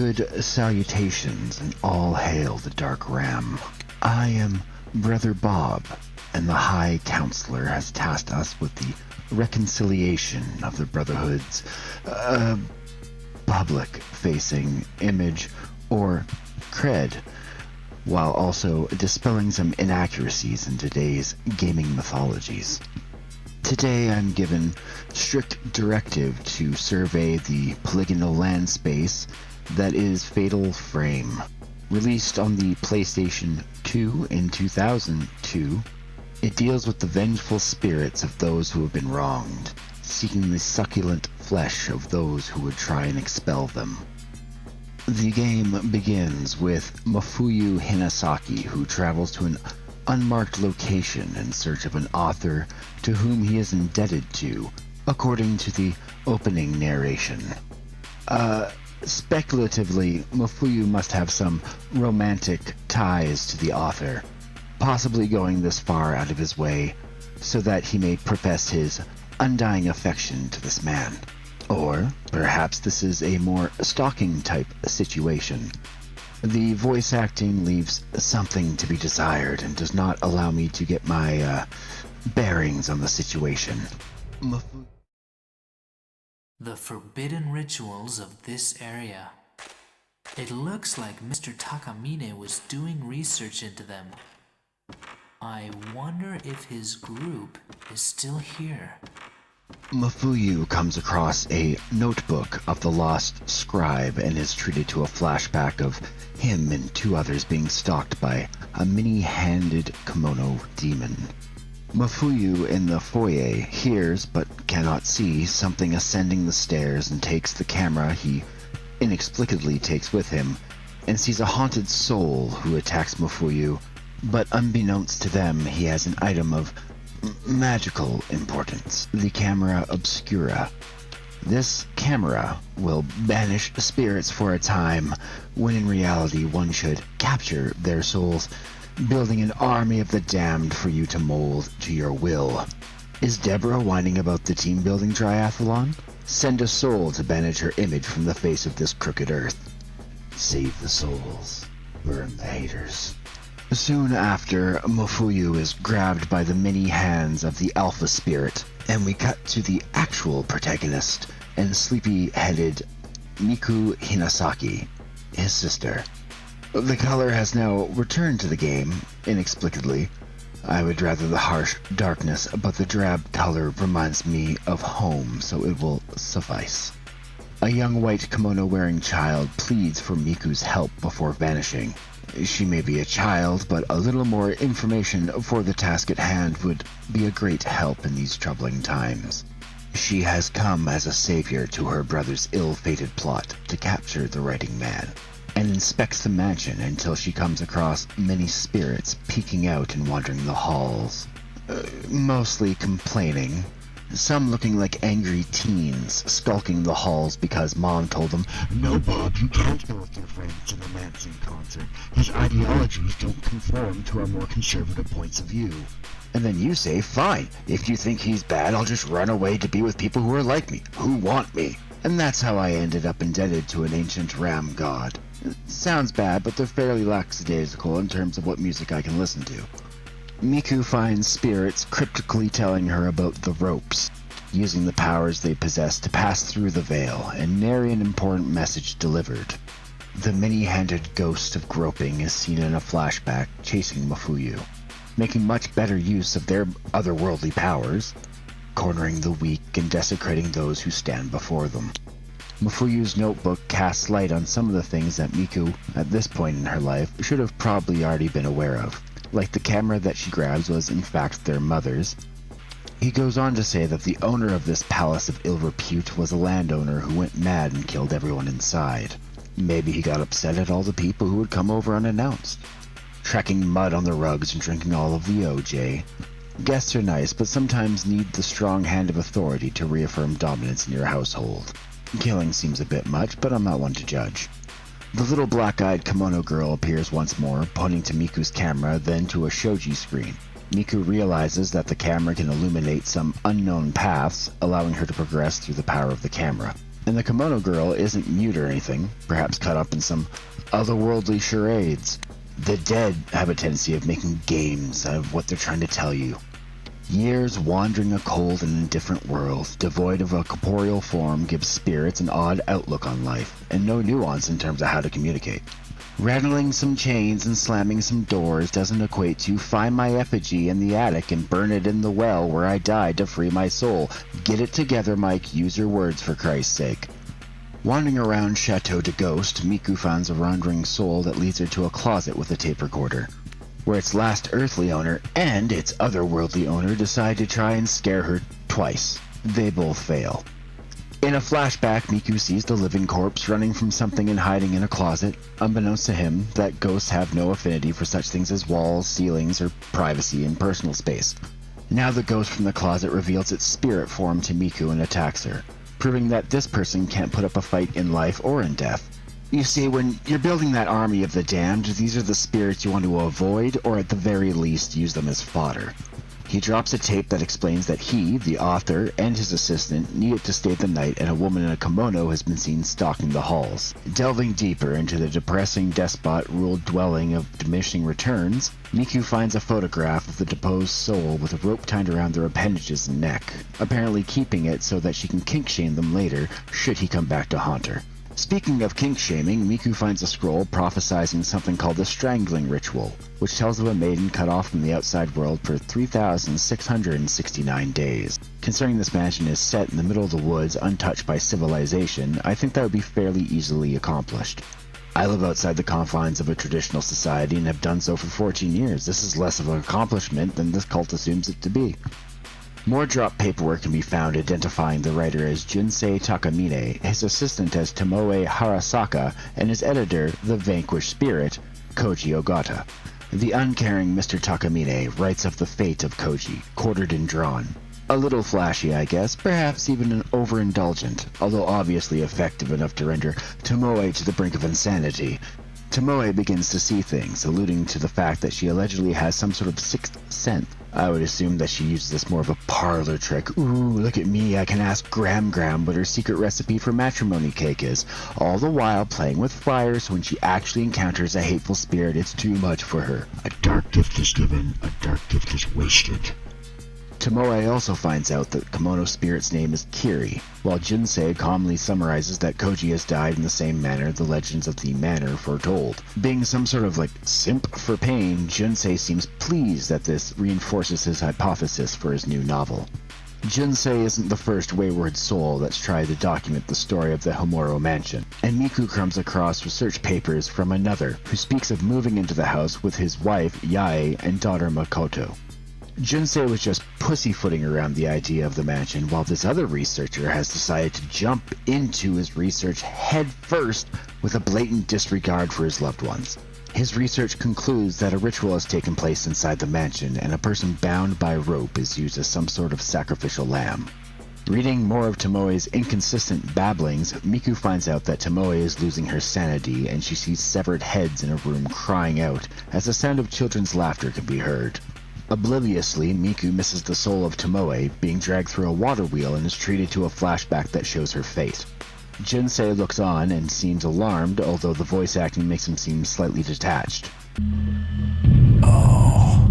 Good salutations, and all hail the Dark Ram. I am Brother Bob, and the High Counselor has tasked us with the reconciliation of the Brotherhood's, public-facing image, or cred, while also dispelling some inaccuracies in today's gaming mythologies. Today I'm given strict directive to survey the polygonal land space that is Fatal Frame. Released on the PlayStation 2 in 2002, it deals with the vengeful spirits of those who have been wronged, seeking the succulent flesh of those who would try and expel them. The game begins with Mafuyu Hinasaki, who travels to an unmarked location in search of an author to whom he is indebted to, according to the opening narration. Speculatively, Mafuyu must have some romantic ties to the author, possibly going this far out of his way so that he may profess his undying affection to this man. Or perhaps this is a more stalking type situation. The voice acting leaves something to be desired and does not allow me to get my bearings on the situation. The forbidden rituals of this area. It looks like Mr. Takamine was doing research into them. I wonder if his group is still here. Mafuyu comes across a notebook of the lost scribe and is treated to a flashback of him and two others being stalked by a many-handed kimono demon. Mafuyu in the foyer hears but cannot see something ascending the stairs and takes the camera he inexplicably takes with him and sees a haunted soul who attacks Mafuyu, but unbeknownst to them he has an item of magical importance, the camera obscura. This camera will banish spirits for a time, when in reality one should capture their souls, building an army of the damned for you to mold to your will. Is Deborah whining about the team-building triathlon? Send a soul to banish her image from the face of this crooked earth. Save the souls. Burn the haters. Soon after, Mafuyu is grabbed by the many hands of the Alpha Spirit, and we cut to the actual protagonist and sleepy-headed Miku Hinasaki, his sister. The color has now returned to the game, inexplicably. I would rather the harsh darkness, but the drab color reminds me of home, so it will suffice. A young white kimono-wearing child pleads for Miku's help before vanishing. She may be a child, but a little more information for the task at hand would be a great help in these troubling times. She has come as a savior to her brother's ill-fated plot to capture the writing man, and inspects the mansion until she comes across many spirits peeking out and wandering the halls, mostly complaining. Some looking like angry teens, skulking the halls because Mom told them, "No, Bob, you can't go with your friends to the Manson concert. His ideologies don't conform to our more conservative points of view." And then you say, "Fine, if you think he's bad, I'll just run away to be with people who are like me, who want me." And that's how I ended up indebted to an ancient ram god. It sounds bad, but they're fairly lackadaisical in terms of what music I can listen to. Miku finds spirits cryptically telling her about the ropes, using the powers they possess to pass through the veil and nary an important message delivered. The many-handed ghost of groping is seen in a flashback chasing Mafuyu, making much better use of their otherworldly powers, cornering the weak and desecrating those who stand before them. Mafuyu's notebook casts light on some of the things that Miku, at this point in her life, should have probably already been aware of. Like the camera that she grabs was in fact their mother's. He goes on to say that the owner of this palace of ill repute was a landowner who went mad and killed everyone inside. Maybe he got upset at all the people who would come over unannounced, tracking mud on the rugs and drinking all of the OJ. Guests are nice, but sometimes need the strong hand of authority to reaffirm dominance in your household. Killing seems a bit much, but I'm not one to judge. The little black-eyed kimono girl appears once more, pointing to Miku's camera, then to a shoji screen. Miku realizes that the camera can illuminate some unknown paths, allowing her to progress through the power of the camera. And the kimono girl isn't mute or anything, perhaps caught up in some otherworldly charades. The dead have a tendency of making games out of what they're trying to tell you. Years wandering a cold and indifferent world, devoid of a corporeal form, gives spirits an odd outlook on life, and no nuance in terms of how to communicate. Rattling some chains and slamming some doors doesn't equate to find my effigy in the attic and burn it in the well where I died to free my soul. Get it together, Mike. Use your words for Christ's sake. Wandering around Chateau de Ghost, Miku finds a wandering soul that leads her to a closet with a tape recorder, where its last earthly owner and its otherworldly owner decide to try and scare her twice. They both fail. In a flashback, Miku sees the living corpse running from something and hiding in a closet. Unbeknownst to him, that ghosts have no affinity for such things as walls, ceilings, or privacy and personal space. Now the ghost from the closet reveals its spirit form to Miku and attacks her, proving that this person can't put up a fight in life or in death. You see, when you're building that army of the damned, these are the spirits you want to avoid, or at the very least use them as fodder. He drops a tape that explains that he, the author, and his assistant needed to stay the night, and a woman in a kimono has been seen stalking the halls. Delving deeper into the depressing despot-ruled dwelling of diminishing returns, Miku finds a photograph of the deposed soul with a rope tied around their appendages and neck, apparently keeping it so that she can kink-shame them later should he come back to haunt her. Speaking of kink-shaming, Miku finds a scroll prophesizing something called the Strangling Ritual, which tells of a maiden cut off from the outside world for 3,669 days. Considering this mansion is set in the middle of the woods, untouched by civilization, I think that would be fairly easily accomplished. I live outside the confines of a traditional society and have done so for 14 years. This is less of an accomplishment than this cult assumes it to be. More drop paperwork can be found identifying the writer as Junsei Takamine, his assistant as Tomoe Harasaka, and his editor, the vanquished spirit, Koji Ogata. The uncaring Mr. Takamine writes of the fate of Koji, quartered and drawn. A little flashy, I guess, perhaps even overindulgent, although obviously effective enough to render Tomoe to the brink of insanity. Tomoe begins to see things, alluding to the fact that she allegedly has some sort of sixth sense. I would assume that she uses this more of a parlor trick. Ooh, look at me, I can ask Gram what her secret recipe for matrimony cake is, all the while playing with fire, so when she actually encounters a hateful spirit, it's too much for her. A dark gift is given, a dark gift is wasted. Tomoe also finds out that the kimono spirit's name is Kiri, while Junsei calmly summarizes that Koji has died in the same manner the legends of the manor foretold. Being some sort of simp for pain, Junsei seems pleased that this reinforces his hypothesis for his new novel. Junsei isn't the first wayward soul that's tried to document the story of the Homoro mansion, and Miku comes across research papers from another who speaks of moving into the house with his wife Yae and daughter Makoto. Junsei was just pussyfooting around the idea of the mansion, while this other researcher has decided to jump into his research head first with a blatant disregard for his loved ones. His research concludes that a ritual has taken place inside the mansion, and a person bound by rope is used as some sort of sacrificial lamb. Reading more of Tomoe's inconsistent babblings, Miku finds out that Tomoe is losing her sanity, and she sees severed heads in a room crying out as the sound of children's laughter can be heard. Obliviously, Miku misses the soul of Tomoe being dragged through a water wheel and is treated to a flashback that shows her fate. Junsei looks on and seems alarmed, although the voice acting makes him seem slightly detached. Oh.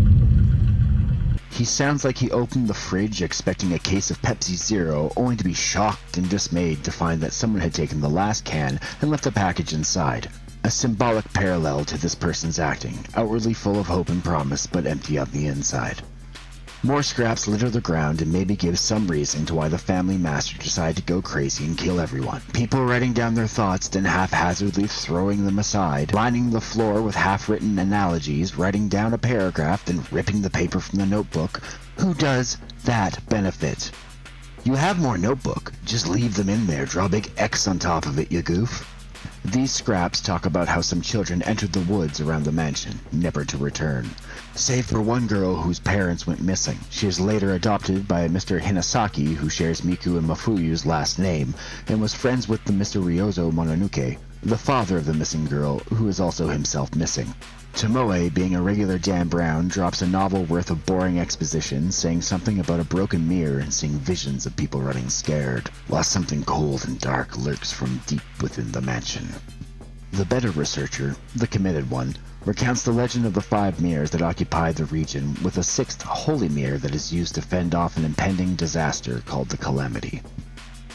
He sounds like he opened the fridge expecting a case of Pepsi Zero, only to be shocked and dismayed to find that someone had taken the last can and left the package inside. A symbolic parallel to this person's acting, outwardly full of hope and promise, but empty on the inside. More scraps litter the ground and maybe give some reason to why the family master decided to go crazy and kill everyone. People writing down their thoughts, then haphazardly throwing them aside, lining the floor with half-written analogies, writing down a paragraph, then ripping the paper from the notebook. Who does that benefit? You have more notebook. Just leave them in there. Draw a big X on top of it, you goof. These scraps talk about how some children entered the woods around the mansion, never to return. Save for one girl whose parents went missing. She is later adopted by Mr. Hinasaki, who shares Miku and Mafuyu's last name, and was friends with the Mr. Ryozo Mononoke, the father of the missing girl, who is also himself missing. Tomoe, being a regular Dan Brown, drops a novel worth of boring exposition saying something about a broken mirror and seeing visions of people running scared, while something cold and dark lurks from deep within the mansion. The better researcher, the committed one, recounts the legend of the 5 mirrors that occupy the region, with a 6th holy mirror that is used to fend off an impending disaster called the Calamity.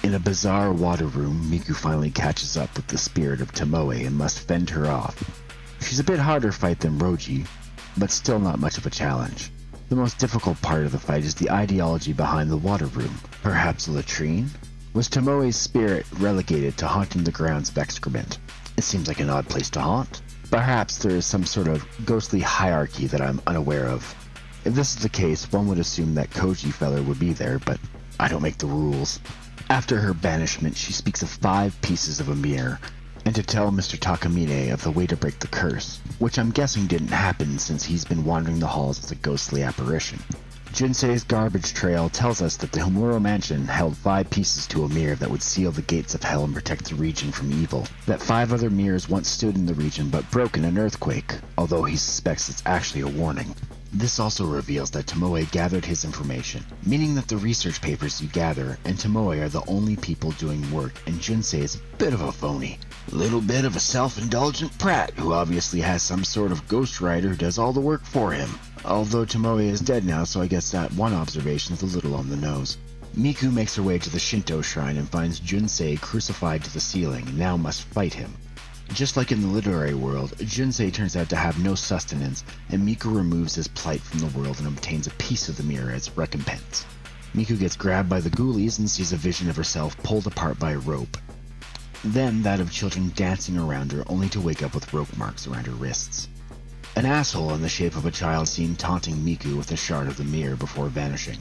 In a bizarre water room, Miku finally catches up with the spirit of Tomoe and must fend her off. She's a bit harder fight than Roji, but still not much of a challenge. The most difficult part of the fight is the ideology behind the water room. Perhaps a latrine? Was Tomoe's spirit relegated to haunting the grounds of excrement? It seems like an odd place to haunt. Perhaps there is some sort of ghostly hierarchy that I'm unaware of. If this is the case, one would assume that Koji feller would be there, but I don't make the rules. After her banishment, she speaks of 5 pieces of a mirror, and to tell Mr. Takamine of the way to break the curse, which I'm guessing didn't happen since he's been wandering the halls as a ghostly apparition. Jinsei's garbage trail tells us that the Homuro mansion held 5 pieces to a mirror that would seal the gates of hell and protect the region from evil. That 5 other mirrors once stood in the region but broke in an earthquake, although he suspects it's actually a warning. This also reveals that Tomoe gathered his information, meaning that the research papers you gather and Tomoe are the only people doing work, and Jinsei is a bit of a phony. A little bit of a self-indulgent prat who obviously has some sort of ghostwriter who does all the work for him. Although Tomoe is dead now, so I guess that one observation is a little on the nose. Miku makes her way to the Shinto shrine and finds Jinsei crucified to the ceiling and now must fight him. Just like in the literary world, Jinsei turns out to have no sustenance, and Miku removes his plight from the world and obtains a piece of the mirror as recompense. Miku gets grabbed by the ghoulies and sees a vision of herself pulled apart by a rope. Then that of children dancing around her, only to wake up with rope marks around her wrists. An asshole in the shape of a child seen taunting Miku with a shard of the mirror before vanishing.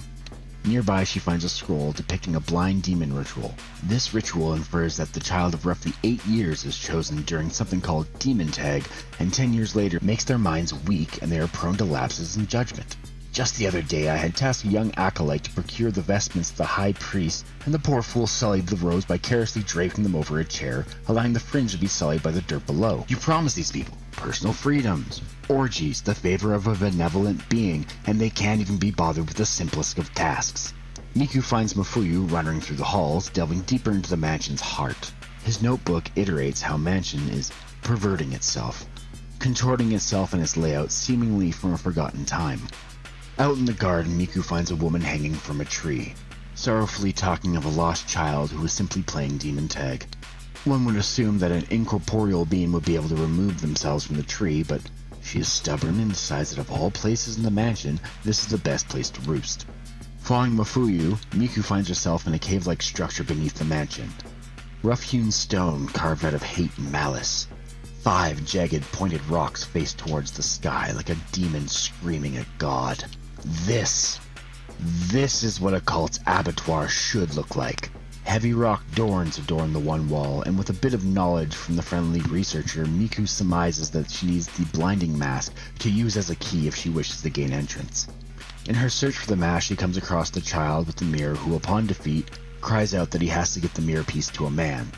Nearby, she finds a scroll depicting a blind demon ritual. This ritual infers that the child of roughly 8 years is chosen during something called demon tag, and 10 years later makes their minds weak and they are prone to lapses in judgment. Just the other day, I had tasked a young acolyte to procure the vestments of the high priest, and the poor fool sullied the robes by carelessly draping them over a chair, allowing the fringe to be sullied by the dirt below. You promise these people personal freedoms, orgies, the favor of a benevolent being, and they can't even be bothered with the simplest of tasks. Miku finds Mafuyu wandering through the halls, delving deeper into the mansion's heart. His notebook iterates how mansion is perverting itself, contorting itself in its layout seemingly from a forgotten time. Out in the garden, Miku finds a woman hanging from a tree, sorrowfully talking of a lost child who was simply playing demon tag. One would assume that an incorporeal being would be able to remove themselves from the tree, but she is stubborn and decides that of all places in the mansion, this is the best place to roost. Following Mafuyu, Miku finds herself in a cave-like structure beneath the mansion. Rough-hewn stone carved out of hate and malice. 5 jagged, pointed rocks face towards the sky like a demon screaming at God. This is what a cult's abattoir should look like. Heavy rock doors adorn the one wall, and with a bit of knowledge from the friendly researcher, Miku surmises that she needs the blinding mask to use as a key if she wishes to gain entrance. In her search for the mask, she comes across the child with the mirror who, upon defeat, cries out that he has to get the mirror piece to a man.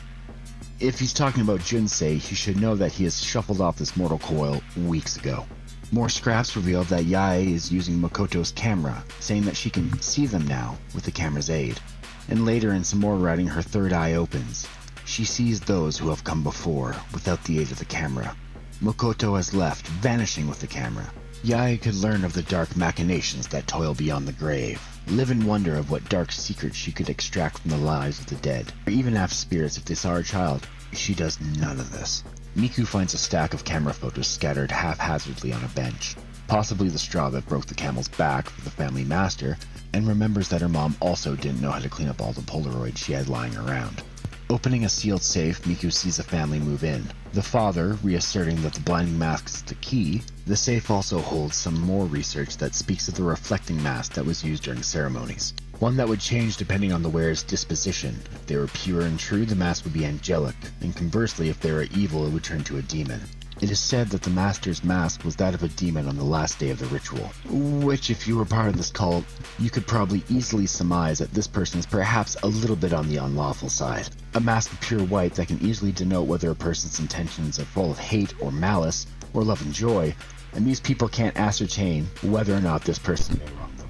If he's talking about Jinsei, he should know that he has shuffled off this mortal coil weeks ago. More scraps reveal that Yae is using Makoto's camera, saying that she can see them now with the camera's aid. And later in some more writing, her third eye opens. She sees those who have come before, without the aid of the camera. Makoto has left, vanishing with the camera. Yae could learn of the dark machinations that toil beyond the grave, live in wonder of what dark secrets she could extract from the lives of the dead, or even have spirits if they saw her child. She does none of this. Miku finds a stack of camera photos scattered haphazardly on a bench, possibly the straw that broke the camel's back for the family master, and remembers that her mom also didn't know how to clean up all the Polaroids she had lying around. Opening a sealed safe, Miku sees a family move in. The father, reasserting that the blinding mask is the key, the safe also holds some more research that speaks of the reflecting mask that was used during ceremonies. One that would change depending on the wearer's disposition. If they were pure and true, the mask would be angelic, and conversely, if they were evil, it would turn to a demon. It is said that the master's mask was that of a demon on the last day of the ritual, which, if you were part of this cult, you could probably easily surmise that this person is perhaps a little bit on the unlawful side. A mask of pure white that can easily denote whether a person's intentions are full of hate or malice, or love and joy, and these people can't ascertain whether or not this person may wrong them.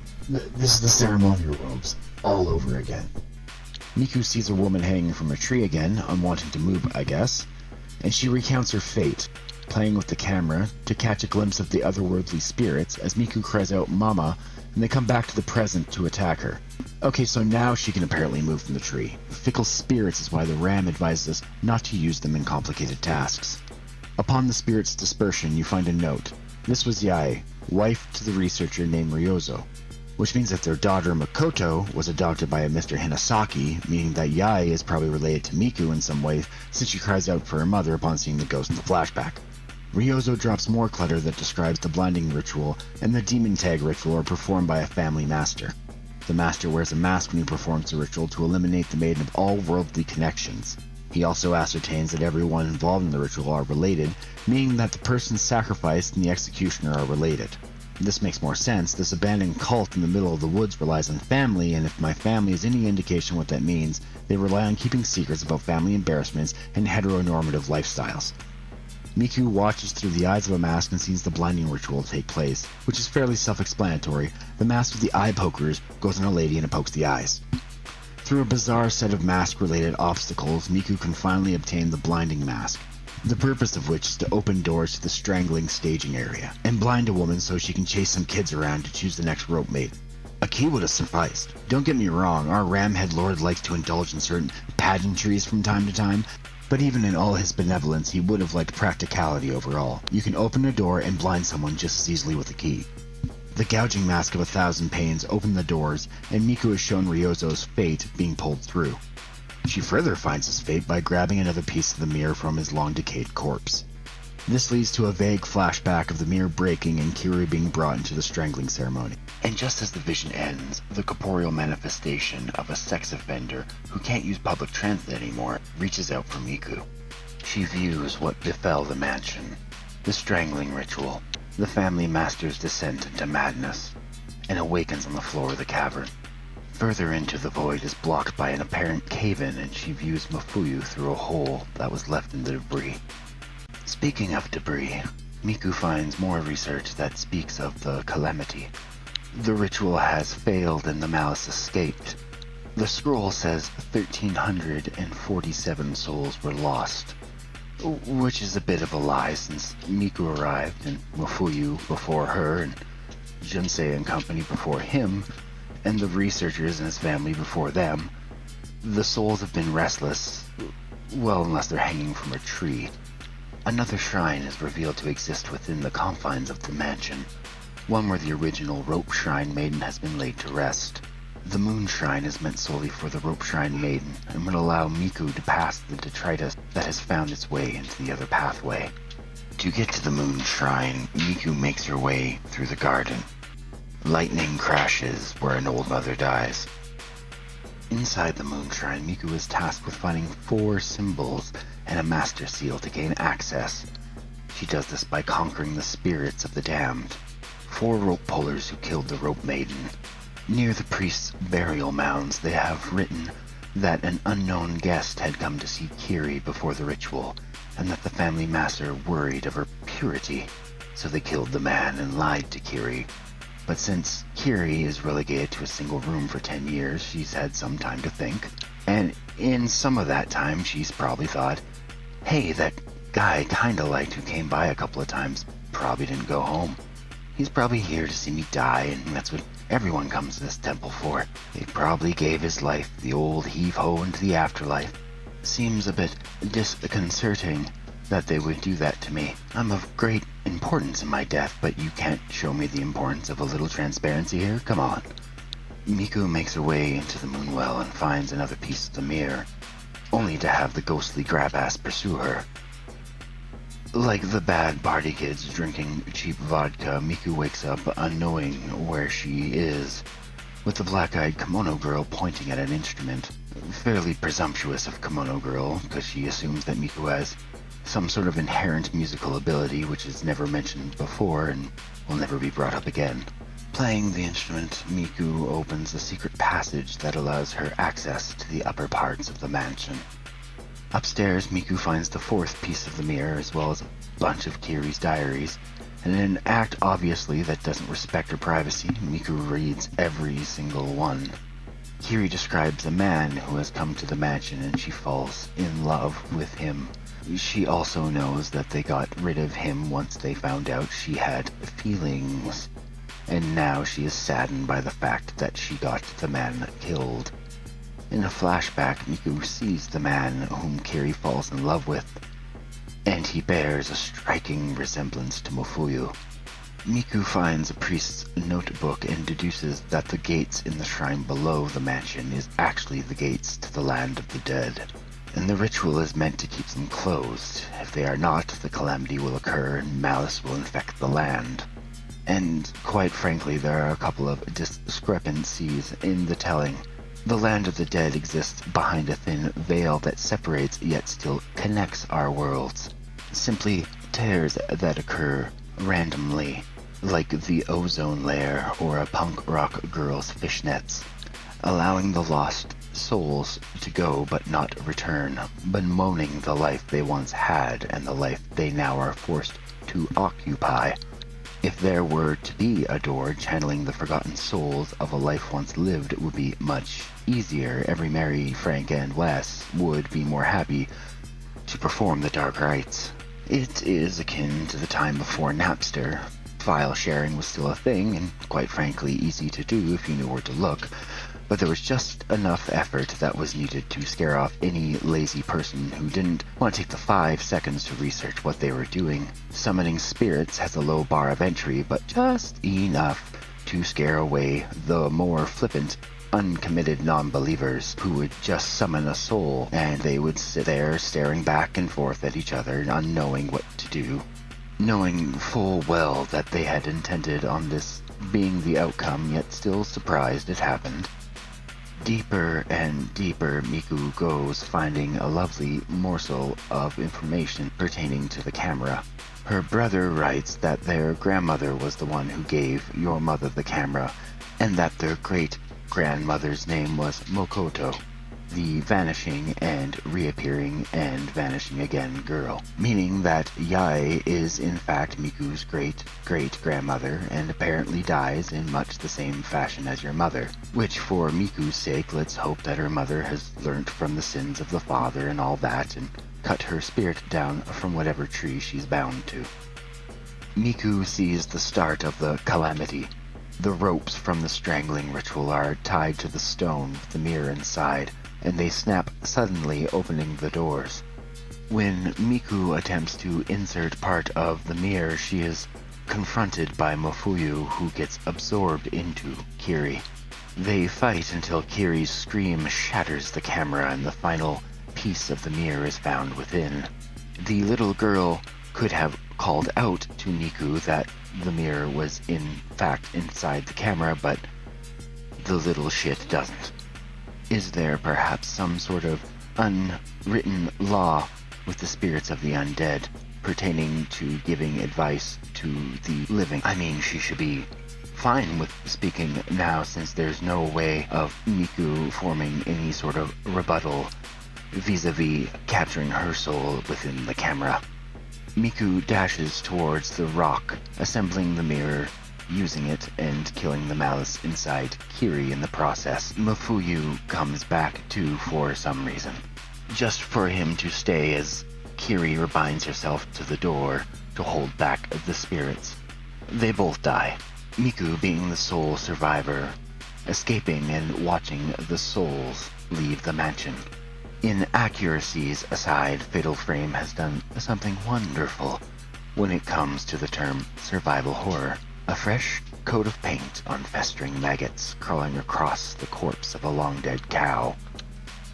This is the ceremonial robes, all over again. Miku sees a woman hanging from a tree again, unwanting to move, I guess, and she recounts her fate, playing with the camera to catch a glimpse of the otherworldly spirits as Miku cries out "Mama," and they come back to the present to attack her. Okay, so now she can apparently move from the tree. Fickle spirits is why the Ram advises us not to use them in complicated tasks. Upon the spirits' dispersion, you find a note. This was Yae, wife to the researcher named Ryozo, which means that their daughter Makoto was adopted by a Mr. Hinasaki, meaning that Yae is probably related to Miku in some way since she cries out for her mother upon seeing the ghost in the flashback. Ryozo drops more clutter that describes the blinding ritual and the demon tag ritual are performed by a family master. The master wears a mask when he performs the ritual to eliminate the maiden of all worldly connections. He also ascertains that everyone involved in the ritual are related, meaning that the person sacrificed and the executioner are related. This makes more sense. This abandoned cult in the middle of the woods relies on family, and if my family is any indication what that means, they rely on keeping secrets about family embarrassments and heteronormative lifestyles. Miku watches through the eyes of a mask and sees the blinding ritual take place, which is fairly self-explanatory. The mask with the eye pokers goes on a lady and it pokes the eyes. Through a bizarre set of mask-related obstacles, Miku can finally obtain the blinding mask, the purpose of which is to open doors to the strangling staging area, and blind a woman so she can chase some kids around to choose the next rope mate. A key would have sufficed. Don't get me wrong, our Ramhead Lord likes to indulge in certain pageantries from time to time, but even in all his benevolence, he would have liked practicality overall. You can open a door and blind someone just as easily with a key. The gouging mask of 1,000 pains opened the doors, and Miku is shown Ryozo's fate being pulled through. She further finds his fate by grabbing another piece of the mirror from his long-decayed corpse. This leads to a vague flashback of the mirror breaking and Kiri being brought into the strangling ceremony. And just as the vision ends, the corporeal manifestation of a sex offender who can't use public transit anymore reaches out for Miku. She views what befell the mansion, the strangling ritual, the family master's descent into madness, and awakens on the floor of the cavern. Further into the void is blocked by an apparent cave-in, and she views Mafuyu through a hole that was left in the debris. Speaking of debris, Miku finds more research that speaks of the calamity. The ritual has failed and the malice escaped. The scroll says 1,347 souls were lost, which is a bit of a lie since Miku arrived and Mafuyu before her and Jinsei and company before him, and the researchers and his family before them. The souls have been restless, well, unless they're hanging from a tree. Another shrine is revealed to exist within the confines of the mansion, one where the original Rope Shrine Maiden has been laid to rest. The Moon Shrine is meant solely for the Rope Shrine Maiden and would allow Miku to pass the detritus that has found its way into the other pathway. To get to the Moon Shrine, Miku makes her way through the garden. Lightning crashes where an old mother dies. Inside the Moon Shrine, Miku is tasked with finding 4 symbols and a master seal to gain access. She does this by conquering the spirits of the damned, 4 rope pullers who killed the Rope Maiden. Near the priest's burial mounds, they have written that an unknown guest had come to see Kiri before the ritual, and that the family master worried of her purity, so they killed the man and lied to Kiri. But since Kiri is relegated to a single room for 10 years, she's had some time to think. And in some of that time, she's probably thought, hey, that guy I kinda liked who came by a couple of times probably didn't go home. He's probably here to see me die, and that's what everyone comes to this temple for. He probably gave his life the old heave-ho into the afterlife. Seems a bit disconcerting that they would do that to me. I'm of great importance in my death, but you can't show me the importance of a little transparency here? Come on. Miku makes her way into the moonwell and finds another piece of the mirror, only to have the ghostly grab-ass pursue her. Like the bad party kids drinking cheap vodka, Miku wakes up unknowing where she is, with the black-eyed kimono girl pointing at an instrument. Fairly presumptuous of kimono girl, because she assumes that Miku has some sort of inherent musical ability which is never mentioned before and will never be brought up again. Playing the instrument, Miku opens a secret passage that allows her access to the upper parts of the mansion. Upstairs, Miku finds the fourth piece of the mirror as well as a bunch of Kiri's diaries, and in an act obviously that doesn't respect her privacy, Miku reads every single one. Kiri describes a man who has come to the mansion and she falls in love with him. She also knows that they got rid of him once they found out she had feelings, and now she is saddened by the fact that she got the man killed. In a flashback, Miku sees the man whom Kiri falls in love with, and he bears a striking resemblance to Mofuyu. Miku finds a priest's notebook and deduces that the gates in the shrine below the mansion is actually the gates to the land of the dead, and the ritual is meant to keep them closed. If they are not, the calamity will occur and malice will infect the land. And quite frankly, there are a couple of discrepancies in the telling. The land of the dead exists behind a thin veil that separates yet still connects our worlds. Simply tears that occur randomly, like the ozone layer or a punk rock girl's fishnets, allowing the lost souls to go but not return, bemoaning the life they once had and the life they now are forced to occupy. If there were to be a door channeling the forgotten souls of a life once lived, it would be much easier. Every Mary, Frank, and Wes would be more happy to perform the dark rites. It is akin to the time before Napster. File sharing was still a thing, and quite frankly easy to do if you knew where to look, but there was just enough effort that was needed to scare off any lazy person who didn't want to take the 5 seconds to research what they were doing. Summoning spirits has a low bar of entry, but just enough to scare away the more flippant, uncommitted non-believers who would just summon a soul and they would sit there staring back and forth at each other, unknowing what to do, knowing full well that they had intended on this being the outcome, yet still surprised it happened. Deeper and deeper Miku goes, finding a lovely morsel of information pertaining to the camera. Her brother writes that their grandmother was the one who gave your mother the camera, and that their great-grandmother's name was Mokoto, the vanishing and reappearing and vanishing again girl, meaning that Yae is in fact Miku's great-great-grandmother and apparently dies in much the same fashion as your mother, which for Miku's sake, let's hope that her mother has learnt from the sins of the father and all that and cut her spirit down from whatever tree she's bound to. Miku sees the start of the calamity. The ropes from the strangling ritual are tied to the stone with the mirror inside, and they snap suddenly, opening the doors. When Miku attempts to insert part of the mirror, she is confronted by Mofuyu, who gets absorbed into Kiri. They fight until Kiri's scream shatters the camera and the final piece of the mirror is found within. The little girl could have called out to Miku that the mirror was in fact inside the camera, but the little shit doesn't. Is there perhaps some sort of unwritten law with the spirits of the undead pertaining to giving advice to the living? I mean, she should be fine with speaking now, since there's no way of Miku forming any sort of rebuttal vis-a-vis capturing her soul within the camera. Miku dashes towards the rock, assembling the mirror, using it, and killing the malice inside Kiri in the process. Mofuyu comes back too for some reason, just for him to stay as Kiri binds herself to the door to hold back the spirits. They both die, Miku being the sole survivor, escaping and watching the souls leave the mansion. Inaccuracies aside, Fatal Frame has done something wonderful when it comes to the term survival horror. A fresh coat of paint on festering maggots crawling across the corpse of a long-dead cow.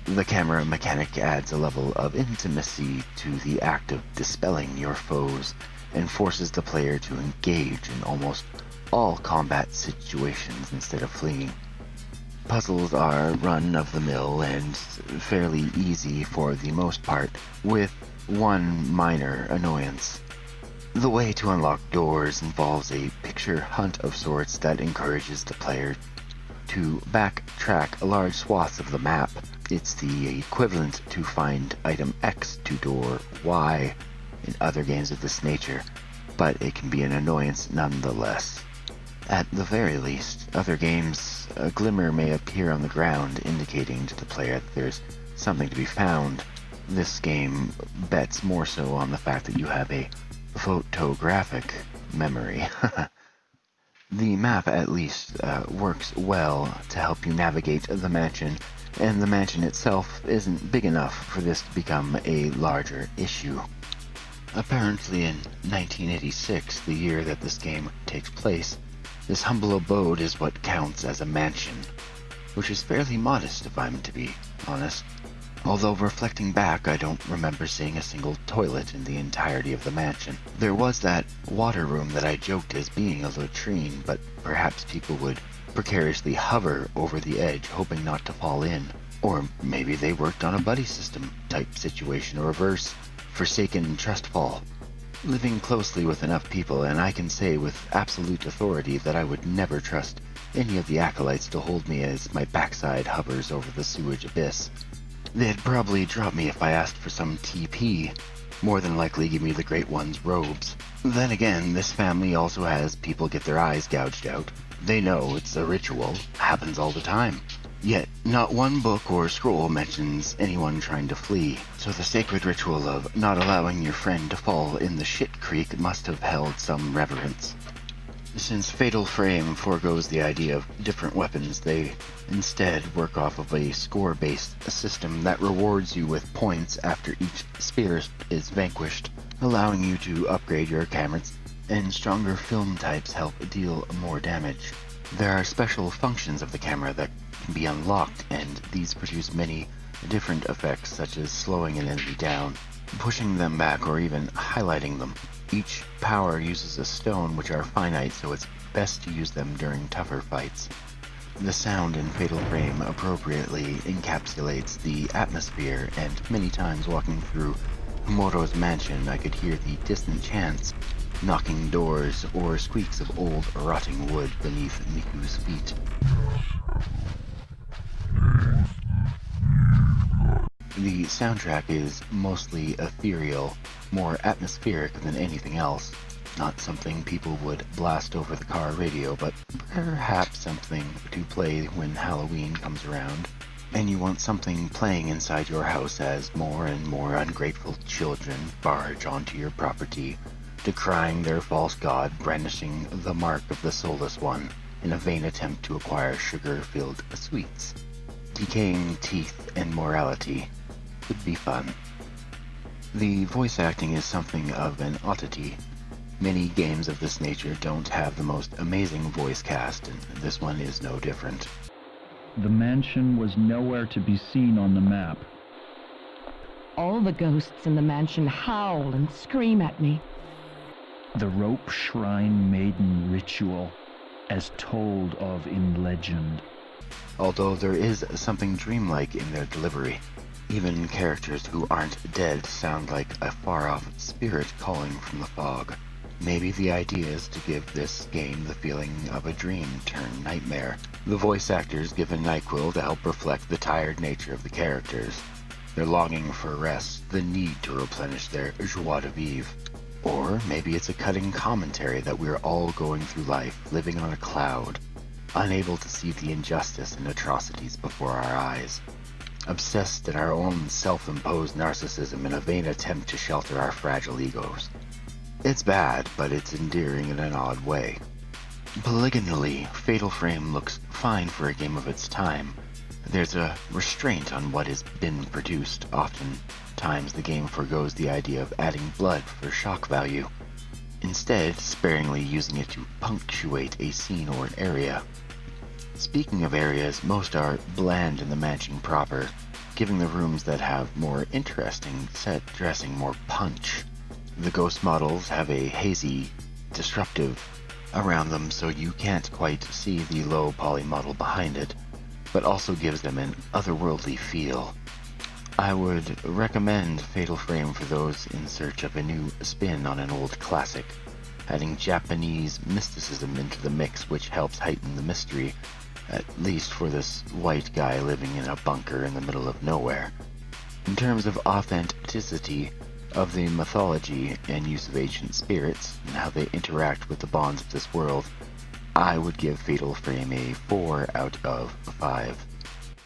The camera mechanic adds a level of intimacy to the act of dispelling your foes and forces the player to engage in almost all combat situations instead of fleeing. Puzzles are run-of-the-mill and fairly easy for the most part, with one minor annoyance. The way to unlock doors involves a picture hunt of sorts that encourages the player to backtrack large swaths of the map. It's the equivalent to find item X to door Y in other games of this nature, but it can be an annoyance nonetheless. At the very least, other games, a glimmer may appear on the ground indicating to the player that there's something to be found. This game bets more so on the fact that you have a photographic memory. The map, at least, works well to help you navigate the mansion, and the mansion itself isn't big enough for this to become a larger issue. Apparently in 1986, the year that this game takes place, this humble abode is what counts as a mansion, which is fairly modest if I'm to be honest. Although reflecting back, I don't remember seeing a single toilet in the entirety of the mansion. There was that water room that I joked as being a latrine, but perhaps people would precariously hover over the edge, hoping not to fall in. Or maybe they worked on a buddy system type situation, or reverse, forsaken trust fall. Living closely with enough people, and I can say with absolute authority that I would never trust any of the acolytes to hold me as my backside hovers over the sewage abyss. They'd probably drop me if I asked for some TP, more than likely give me the Great One's robes. Then again, this family also has people get their eyes gouged out. They know it's a ritual, happens all the time. Yet, not one book or scroll mentions anyone trying to flee, so the sacred ritual of not allowing your friend to fall in the shit creek must have held some reverence. Since Fatal Frame foregoes the idea of different weapons, they instead work off of a score-based system that rewards you with points after each spirit is vanquished, allowing you to upgrade your cameras, and stronger film types help deal more damage. There are special functions of the camera that can be unlocked, and these produce many different effects such as slowing an enemy down, pushing them back, or even highlighting them. Each power uses a stone which are finite, so it's best to use them during tougher fights. The sound in Fatal Frame appropriately encapsulates the atmosphere, and many times walking through Humoro's mansion I could hear the distant chants, knocking doors, or squeaks of old rotting wood beneath Miku's feet. The soundtrack is mostly ethereal, more atmospheric than anything else. Not something people would blast over the car radio, but perhaps something to play when Halloween comes around. And you want something playing inside your house as more and more ungrateful children barge onto your property, decrying their false god, brandishing the mark of the soulless one in a vain attempt to acquire sugar-filled sweets. Decaying teeth and morality could be fun. The voice acting is something of an oddity. Many games of this nature don't have the most amazing voice cast, and this one is no different. The mansion was nowhere to be seen on the map. All the ghosts in the mansion howl and scream at me. The rope shrine maiden ritual, as told of in legend. Although there is something dreamlike in their delivery. Even characters who aren't dead sound like a far-off spirit calling from the fog. Maybe the idea is to give this game the feeling of a dream turned nightmare. The voice actors give a NyQuil to help reflect the tired nature of the characters, their longing for rest, the need to replenish their joie de vivre. Or maybe it's a cutting commentary that we're all going through life, living on a cloud, unable to see the injustice and atrocities before our eyes, obsessed in our own self-imposed narcissism in a vain attempt to shelter our fragile egos. It's bad, but it's endearing in an odd way. Polygonally, Fatal Frame looks fine for a game of its time. There's a restraint on what has been produced. Oftentimes the game forgoes the idea of adding blood for shock value, instead sparingly using it to punctuate a scene or an area. Speaking of areas, most are bland in the mansion proper, giving the rooms that have more interesting set dressing more punch. The ghost models have a hazy, disruptive around them, so you can't quite see the low poly model behind it, but also gives them an otherworldly feel. I would recommend Fatal Frame for those in search of a new spin on an old classic, adding Japanese mysticism into the mix, which helps heighten the mystery, at least for this white guy living in a bunker in the middle of nowhere. In terms of authenticity of the mythology and use of ancient spirits, and how they interact with the bonds of this world, I would give Fatal Frame a 4 out of 5.